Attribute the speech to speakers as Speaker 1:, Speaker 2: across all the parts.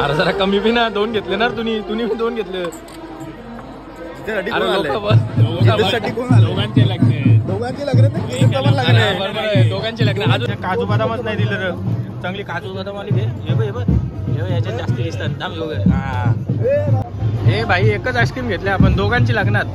Speaker 1: अरे जरा कमी बी ना, 2 घेतले ना तुम्ही बी 2 घेतले. दोघांचे लग्न अजून काजू बदामच नाही दिलं रे. चांगली काजू बदाम आली घे. याच्यात जास्त दिसतात दाम हे भाई एकच आईस्क्रीम घेतले आपण दोघांची लग्नात.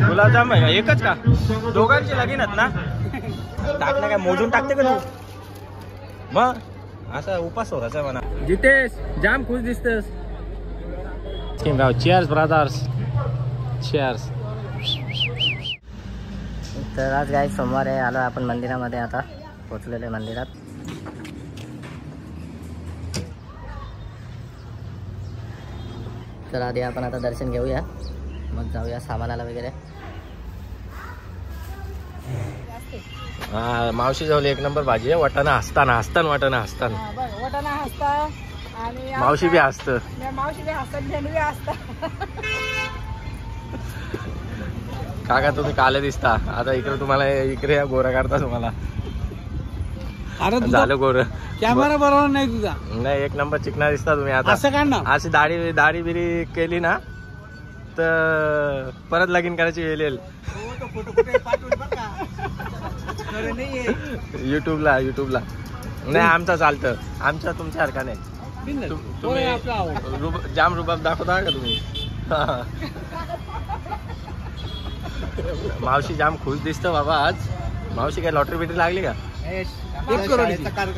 Speaker 1: गुलाबजाम आहे का एकच का दोघांची लगीनात ना. टाकणं काय मोजून टाकते का तू मग असा उपास होता म्हणा. जितेश जाम खुश दिसतेस. Cheers brothers cheers.
Speaker 2: तर आज काय सोमवार आहे, आलो आपण मंदिरामध्ये. आता पोचलेलो आहे मंदिरात. तर आधी आपण आता दर्शन घेऊया, मग जाऊया सामानाला वगैरे.
Speaker 1: हा मावशी जवळ 1 नंबर भाजी आहे. वाटाणा हसताना वाटाणा हसताना
Speaker 3: आणि
Speaker 1: मावशी बी हसत. काका तुम्ही काले दिसता. आता इकडे तुम्हाला इकडे या गोरा काढता तुम्हाला. झालं गोर.
Speaker 3: कॅमेरा बरोबर नाही तुझा.
Speaker 1: नाही 1 नंबर चिकना दिसता तुम्ही. आता
Speaker 3: असं का ना
Speaker 1: अशी दाढी बिरी केली ना तर परत लगीन करायची वेळ येईल. युट्यूबला नाही आमचं चालतं. आमच्या तुमच्यासारखा नाही. तुम्ही जाम रुबाब दाखवता का तुम्ही. मावशी जाम खुश दिसतं बाबा आज. मावशी काय लॉटरी बिटरी लागली का.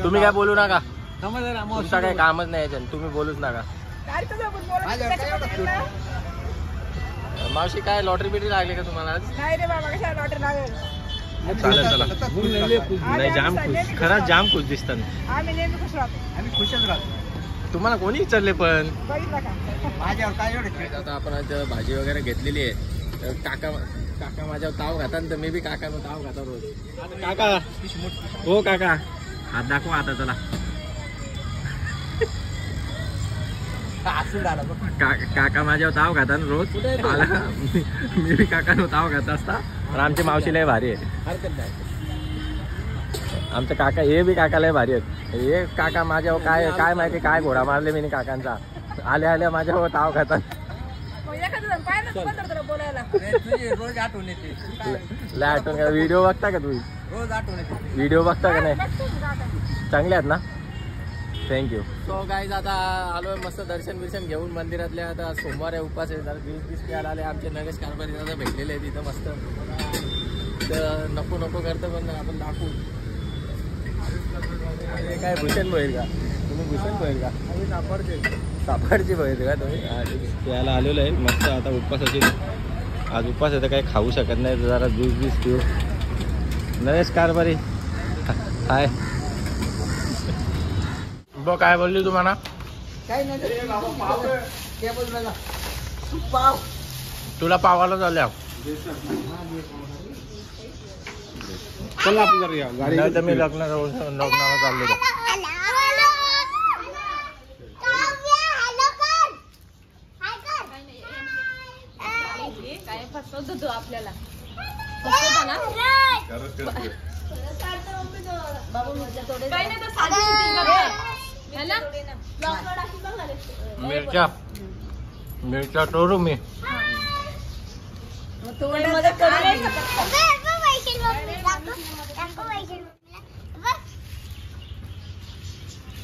Speaker 1: तुम्ही काय बोलू नका. तुमचा काही कामच नाही याच्यात. तुम्ही बोलूच नका. मावशी काय लॉटरी बिटरी लागली का तुम्हाला आज. चालेल चला. नाही जाम खुश खरंच जाम खुश दिसतात. तुम्हाला कोणी विचारले पण. आता आपण आज भाजी वगैरे घेतलेली आहे. काका माझ्यावर ताव खातात तर मी बी काकानं ताव खाता रोज. काका हो काका हात दाखवा आता चला. काका माझ्यावर ताव खातात रोज. मी बी काकानं ताव खात असता. पण आमची मावशी लय भारी आहे. आमचे काका हे बी काका लय भारी आहेत. हे काका माझ्यावर काय माहिती काय घोडा मारले मी काकांचा. आल्या माझ्यावर ताव खातात. लय आठवण का. व्हिडिओ बघता का तुम्ही. व्हिडिओ बघता का नाही. चांगले आहेत ना. थँक्यू. सो गाईज आता आलोय मस्त दर्शन घेऊन मंदिरातले. आता सोमवार आहे उपास आहे. जरा 20 प्यायला आले. आमचे नरेश कारभारी दादा भेटलेले आहेत तिथं मस्त. तर नको करतं पण आपण दाखवू. काय भूषण बहीर का तुम्ही. भूषण बहीर का सापडची बहीर का तुम्ही. प्यायला आलेलो आहे मस्त. आता उपवासाची आज उपवास आहे तर काही खाऊ शकत नाही. जरा ज्यूस पिऊ. नरेश कारभारी हाय. बघ काय बोलली तुम्हाला. तुला पावाला झाल्या नाही तर मी लग्नाला चाललो.
Speaker 3: आपल्याला
Speaker 1: मिरच्या तोडू मी.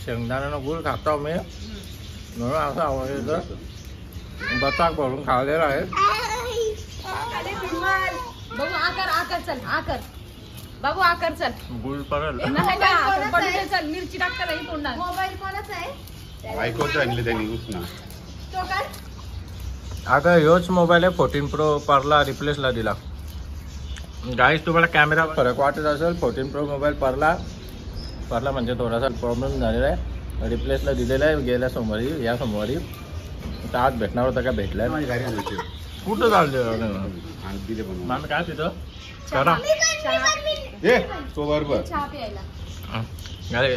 Speaker 1: शेंगदाण्यानं गुळ खातो मी म्हणून असं आवडतं. बटाक भरून खाल्लेला आहे.
Speaker 3: बाबू आकार चल आकार. बाबू आकार चल.
Speaker 1: गुळ पडेल
Speaker 3: नाही चल. मिरची टाकता नाही तोंडात. मोबाईल कोणाचा आहे.
Speaker 1: अगं ह्योच मोबाईल आहे 14 Pro. परला रिप्लेसला दिला. गाईज तुम्हाला कॅमेरा फरक वाटत असेल. 14 Pro मोबाईल परला म्हणजे थोडासा प्रॉब्लेम झालेला आहे. रिप्लेसला दिलेला आहे गेल्या सोमवारी. या सोमवारी तर आज भेटणार होता का भेटलाय. कुठं चाललं मामी काय तिथं करा.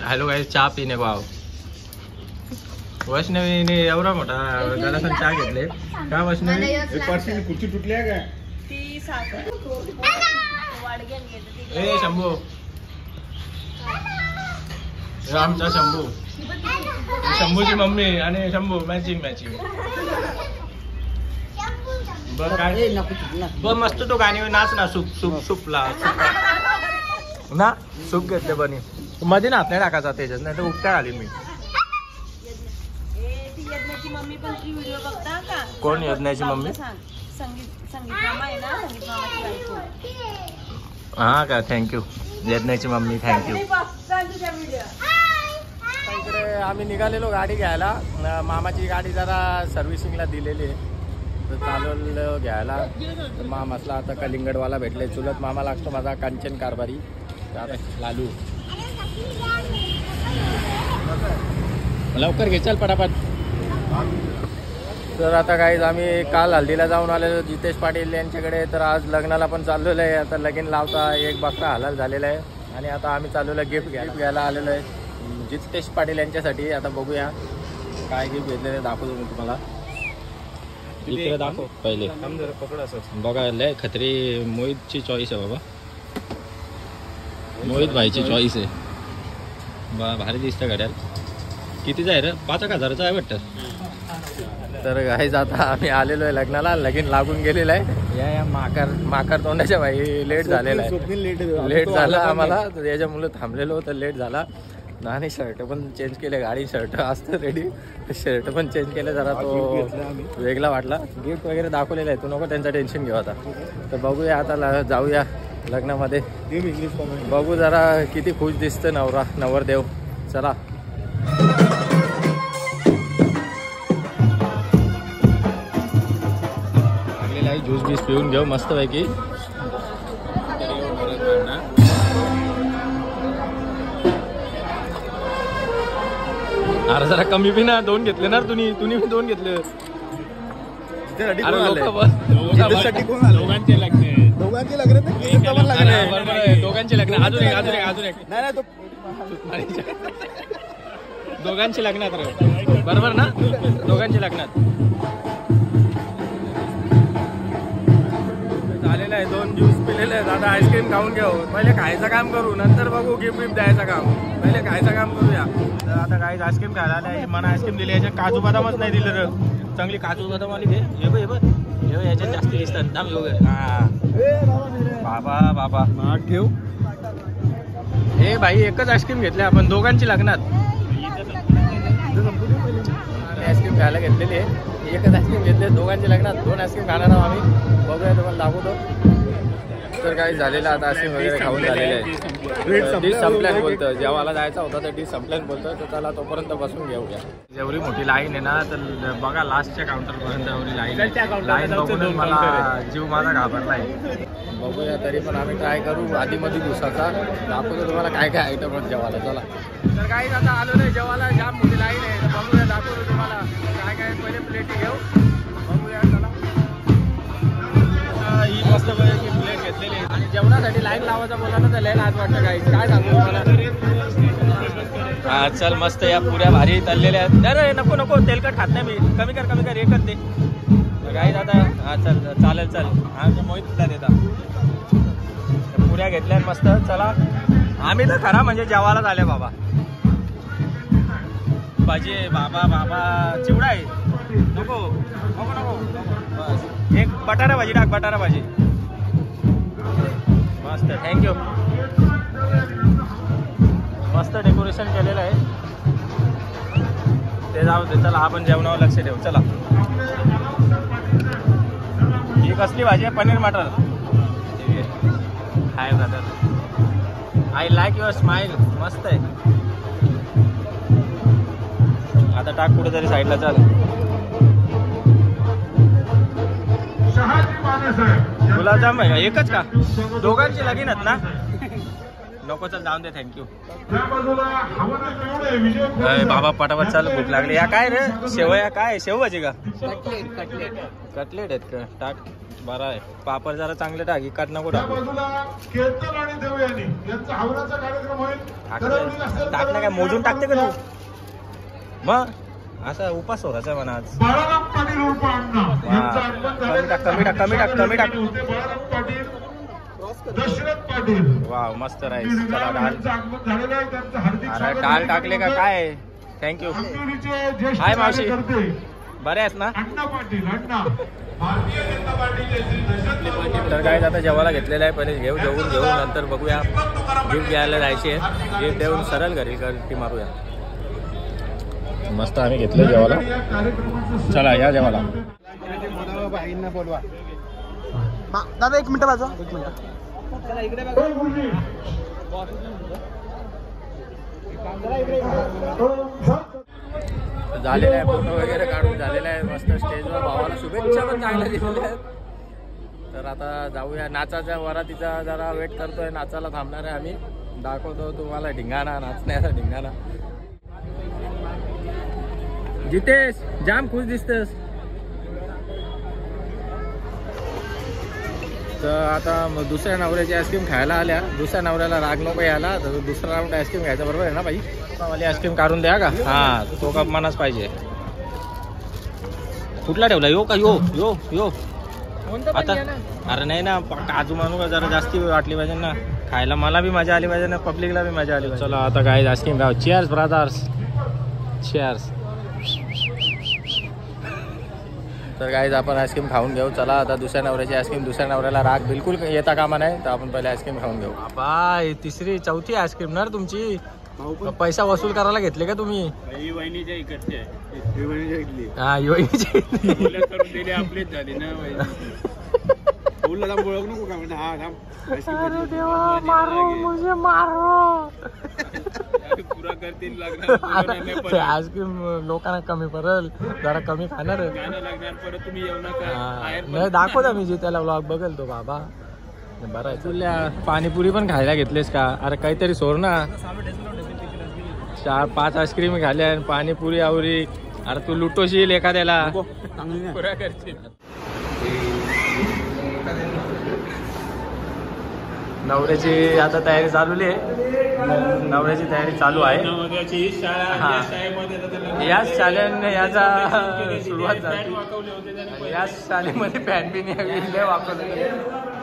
Speaker 1: हॅलो गाईज चहा पिणे भाव. वैष्णवीने एवढा मोठा गलासन चहा घेतले का. वैष्णवी खुर्ची तुटली आहे का. ए शंभू आमचा शंभू शंभूची मम्मी आणि शंभू मॅचिंग बघ काय बघ मस्त तो गाणी नाच ना सूपला ना सूप घेतले बनी मध्ये नाच नाही टाकायचा त्याच्यात नाही तर उपटाय आली मी
Speaker 3: मम्मी पण ती व्हिडिओ बघता का
Speaker 1: कोण यज्ञाची मम्मी
Speaker 3: संगीत मामा आहे ना संगीत मामाची बायको
Speaker 1: हा का थँक्यू यज्ञाची मम्मी थँक्यू इकडे आम्ही निघालेलो गाडी घ्यायला मामाची गाडी जरा सर्व्हिसिंगला दिलेली आहे तर चालवलं घ्यायला तर मामासला आता कलिंगडवाला भेटले चुलत मामा लागतो माझा कांचन कारभारी लालू लवकर घे चल पटापट तर आता काहीच आम्ही काल हल्दीला जाऊन आलेलो जितेश पाटील यांच्याकडे तर आज लग्नाला पण चाललेलं आहे आता लगीन लावता एक बघता हलाल झालेला आहे आणि आता आम्ही चाललेलो गिफ्ट घ्यायला आलेलो आहे जितेश पाटील यांच्यासाठी आता बघूया काय गिफ्ट घेतलेलं दाखवतो मी तुम्हाला इकडे दाखव पहिले बघा लय खत्री मोहितची चॉईस आहे बाबा मोहित भाईची चॉईस आहे भारी दिसतं घड्याल कितीचं आहे रे 5,000चं आहे वाटतं तर गाईज आता आम्ही आलेलो आहे लग्नाला लगीन लागून गेलेलं आहे या माकर तोंडाच्या भाई लेट झालेला आहे लेट झाला आम्हाला तर याच्यामुळे थांबलेलो होतं लेट झाला आणि शर्ट पण चेंज केले गाडी शर्ट असतं रेडी शर्ट पण चेंज केलं जरा तो वेगळा वाटला गिफ्ट वगैरे दाखवलेलं आहे तू नको त्यांचं टेन्शन घेऊ आता तर बघूया आता जाऊया लग्नामध्ये बघू जरा किती खुश दिसतं नवरदेव चला ज्यूस बीस पिऊन घेऊ मस्त पैकी अरे जरा कमी बी ना 2 घेतले ना तुम्ही बी 2 घेतले दोघांचे लग्न अजून एक दोघांचे लग्नात बरोबर ना दोघांचे लग्नात झालेलं आहे 2 ज्यूस पिलेले आहेत आता आईस्क्रीम खाऊन घेऊ पहिले खायचं काम करू नंतर बघू गिफ्ट बिफ्ट द्यायचं काम पहिले खायचं काम करूया तर आता काही आईस्क्रीम खायला आलं मला आईस्क्रीम दिली याच्यात काजू बदामच नाही दिलं रे चांगली काजू बदाम आली घे हे याच्यात जास्त दिसतात दाम घेऊ बाबा ठेव हे भाई एकच आईस्क्रीम घेतले आपण दोघांची लग्नात आईस्क्रीम खायला घेतलेली आहे एकच आईस्क्रीम घेतले दोघांच्या लग्नात 2 आईस्क्रीम खाणार आहोत आम्ही बघूया तुम्हाला दाखवतो तर काही झालेलं आता आईस्क्रीम वगैरे खाऊन झालेलं आहे डिश संपल्यान बोलतं जेव्हाला जायचा होता तर डिश संपल्यान बोलतं तर त्याला तोपर्यंत बसून घेऊया जेवढी मोठी लाईन आहे ना तर बघा लास्टच्या काउंटरपर्यंत एवढी लाईन बघून मला जीव माझा घाबरला आहे बघूया तरी पण आम्ही ट्राय करू आधीमध्ये दिवसाचा दाखवतो तुम्हाला काय काय आयटम होत जेवायला चला तर काही आता आलो नाही जेवायला जाम मोठी लाईन आहे तर बघूया दाखवतो तुम्हाला काय काय पहिले प्लेट घेऊ बघूया चला ही मस्त पैकी प्लेट घेतलेली आहे आणि जेवणासाठी लाईन लावायचा बोलायला तर लय लाज वाटतं काही काय सांगू तुम्हाला हा चल मस्त या पुऱ्या भारी तळलेल्या आहेत अरे नको तेलकट खात नाही मी कमी कर हे करते काही दादा हा चालेल हा मोहित तुला देता पुऱ्या घेतल्या मस्त चला आम्ही तर खरा म्हणजे जेवायला झाले बाबा भाजी बाबा चिवडा आहे नको बस एक बटाटा भाजी टाक बटाटा भाजी मस्त थँक्यू मस्त डेकोरेशन केलेलं आहे ते जाऊ दे चला आपण जेवणावर लक्ष देऊ चला ही कसली भाजी आहे paneer matar hi brother I like your smile मस्त आहे आता टाक कुठेतरी साईडला चाल गुलाबजाम आहे का एकच का दोघांची लगीन आहेत ना नको चल जाऊन दे थँक्यू बाबा पटापट चाल भूक लागली या काय रे शेवया काय शेवभाजी का कटलेट आहेत का टाक बरा आहे पापड जरा चांगले टाक इकाट नको टाकू टाक ना काय मोजून टाकते का तू मग असा उपास होता म्हणा आज कमी टाक वाव मस्त राईस चला डाल अरे डाल टाकले का काय थँक्यू. हाय मावशी, बरे आहेस ना? तर काय आता जेवायला घेतलेलं आहे, पहिले जेवून नंतर बघूया. गिफ्ट घ्यायला जायची आहे, गिफ्ट देऊन सरळ घरी ती मारूया. मस्त आम्ही घेतलं जेवायला. चला या जेवायला.
Speaker 4: दादा 1 मिनिट वाजवा. 1 मिनिट.
Speaker 1: झालेला आहे, फोटो वगैरे काढून झालेला आहे. मस्त स्टेजवर भावाला शुभेच्छा पण चांगल्या दिलेल्या आहेत. तर आता जाऊया. नाचाच्या वरातीचा जरा वेट करतोय. नाचाला थांबणार आहे आम्ही. दाखवतो तुम्हाला ढिंगाणा, नाचण्याचा ढिंगाणा. जितेश जाम खुश दिसतेस. तर आता दुसऱ्या नवऱ्याची आईस्क्रीम खायला आल्या. दुसऱ्या नवऱ्याला राग नको यायला, तर दुसरा राऊंड आईस्क्रीम घ्यायचा. बरोबर आहे ना बाई? वाली आईस्क्रीम काढून द्या का? हा, तो कप मनाच पाहिजे. कुठला ठेवला? यो का? यो यो यो आता. अरे नाही ना, काजू मानू का जरा जास्ती वाटली पाहिजे ना खायला. मला बी मजा आली पाहिजे ना, पब्लिकला बी मजा आली पाहिजे. चला आता काय आईस्क्रीम खाऊ. Cheers brothers, cheers. तर गाईज आपण आईस्क्रीम खाऊन घेऊ. चला आता दुसऱ्या नवऱ्याची आईस्क्रीम. दुसऱ्या नवऱ्याला राग बिलकुल येता कामा नाही, तर आपण पहिले आईस्क्रीम खाऊन घेऊ. बाबा तिसरी चौथी आईस्क्रीम ना तुमची. पैसा वसूल करायला घेतले का तुम्ही? हा, आपलेच झाले ना. आईस्क्रीम लोकांना कमी पडेल, जरा कमी खाणार. नाही दाखवता मी जे त्याला व्लॉग बघेल तो. बाबा बरं आहे. तुला पाणीपुरी पण खायला घेतलेस का? अरे काहीतरी सोड ना. 4-5 आईस्क्रीम खाल्या आणि पाणीपुरी आवरी. अरे तू लुटोशील एखाद्याला. पुरा करशील. नवऱ्याची आता तयारी चालू आहे. नवऱ्याची तयारी चालू आहे. याच शाळेने याचा सुरुवात झाली. याच शाळेमध्ये पॅन बी नाही वापरले.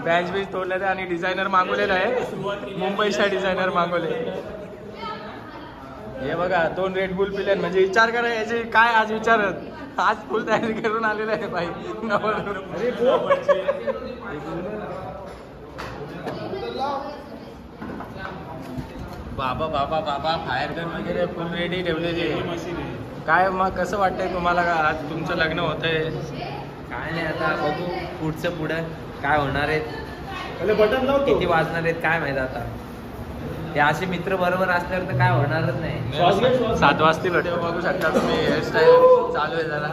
Speaker 1: बॅच बीच तोडले आणि डिझायनर मागवलेला आहे. मुंबईचा डिझायनर मागवले. हे बघा 2 रेड बुल पिले. म्हणजे विचार करा याची काय आज विचारत. आज फुल तयारी करून आलेला आहे बाई. बाबा बाबा बाबा फायर गन वगैरे फुल रेडी ठेवलेली. काय मग कसं वाटतंय तुम्हाला? का आज तुमचं लग्न होतंय?
Speaker 5: काय नाही, आता बघू पुढचं पुढं काय होणार आहेत, किती वाजणार आहेत काय माहित. आता ते असे मित्र बरोबर असल्यावर तर काय होणारच नाही.
Speaker 1: 7 वाजतील बघू शकता तुम्ही. हेअरस्टाईल चालू आहे जरा.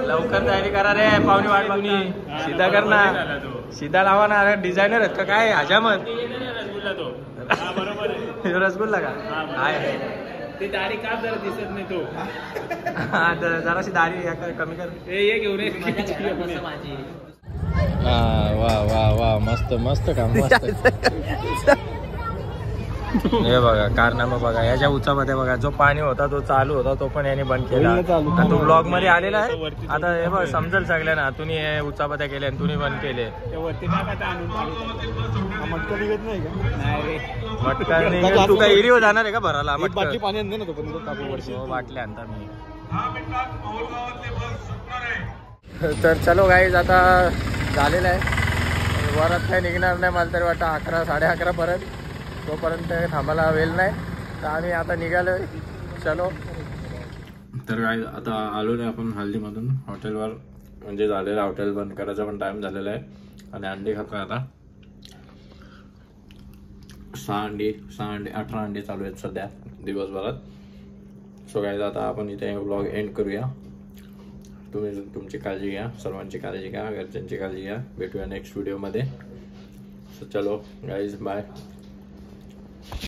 Speaker 1: लवकर तयारी करा रे. पाहुणे वाट बघणी. सीधा कर ना, सीधा लावा ना. अरे डिझायनर आहेत का काय? हजामत रसगुल्ला का? आहे
Speaker 5: ते दाढी का जरा दिसत नाही तो.
Speaker 1: हा जराशी दाढी कमी कर.
Speaker 5: हे घेऊन माझी.
Speaker 1: वा वा वा मस्त मस्त काम. हे बघा कारनामा बघा. याच्या उचामध्ये बघा जो पाणी होता तो चालू होता, तो पण याने बंद केला. तो ब्लॉग मध्ये आलेला आहे. आता हे बघ समजेल सगळ्यांना. तुम्ही हे उचापत्या केल्या आणि तुम्ही बंद केले. मटका तू काय एरिओ जाणार आहे का भराला? बाटली पाणी आणते ना तो. बाटली आणता मी. तर चलो गाईज आता झालेलं आहे. वरात काही निघणार नाही मला तरी वाटतं. 11-11:30 पर्यंत. तोपर्यंत थांबायला वेळ नाही, तर आम्ही आता निघालो. चलो. तर काय आता आलो नाही आपण हल्दीमधून हॉटेलवर. म्हणजे झालेलं हॉटेल बंद करायचा पण टाइम झालेला आहे. आणि अंडी खातोय आता. 6 अंडी 18 अंडी चालू आहेत सध्या दिवसभरात. सो काय आता आपण इथे व्लॉग एंड करूया. तुम्ही तुमची काळजी घ्या, सर्वांची काळजी घ्या, घरच्यांची काळजी घ्या. भेटूया नेक्स्ट व्हिडिओमध्ये. सो चलो गाईज बाय.